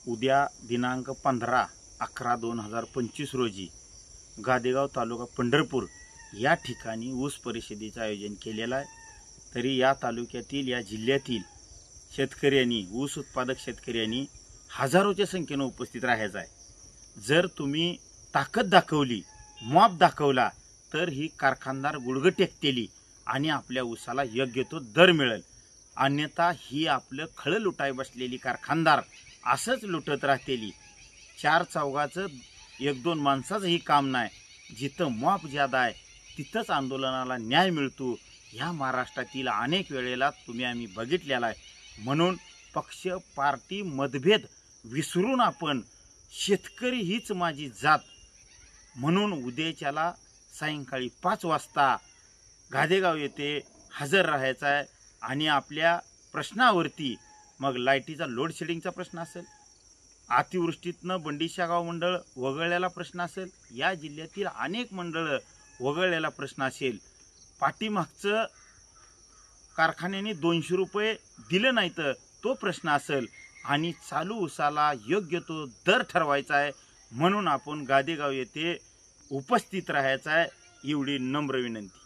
उद्या दिनांक 15/11/2025 रोजी गादेगाव तालुका पंढरपूर या ठिकाणी ऊस परिषदेचं आयोजन केलेलं आहे। तरी या तालुक्यातील या जिल्ह्यातील शेतकऱ्यांनी ऊस उत्पादक शेतकऱ्यांनी हजारोच्या संख्येने उपस्थित राहायचं आहे। जर तुम्ही ताकद दाखवली, मॉब दाखवला तर ही कारखानदार गुडघे टेकतेली आणि आपल्या ऊसाला योग्य तो दर मिळेल। अन्यथा ही आपलं खळ लुटाय बसलेली कारखानदार असंच लुटत राहतेली। चार चौघाचं एक दोन माणसाचं ही काम नाही। जिथं मॉब ज्यादा आहे तिथंच आंदोलनाला न्याय मिळतो। ह्या महाराष्ट्रातील अनेक वेळेला आम्ही बघितलेला आहे। म्हणून पक्ष पार्टी मतभेद विसरून आपण शेतकरी हीच माझी जात म्हणून उद्याच्याला सायंकाळी 5 वाजता गादेगाव येथे हजर राहायचं आहे। आणि आपल्या प्रश्नावरती मग लाईटीचा लोड शेडिंगचा प्रश्न असेल, अतिवृष्टीतनं बंडीशा गाव मंडळ वगळलेला प्रश्न असेल, या जिल्ह्यातील अनेक मंडळ वगळलेला प्रश्न असेल, पाठीमागचं कारखान्याने 200 रुपये दिलं नाही तर तो प्रश्न असेल आणि चालू ऊसाला योग्य तो दर ठरवायचा आहे। म्हणून आपण गादेगाव येथे उपस्थित राहायचं आहे, एवढी नम्र विनंती।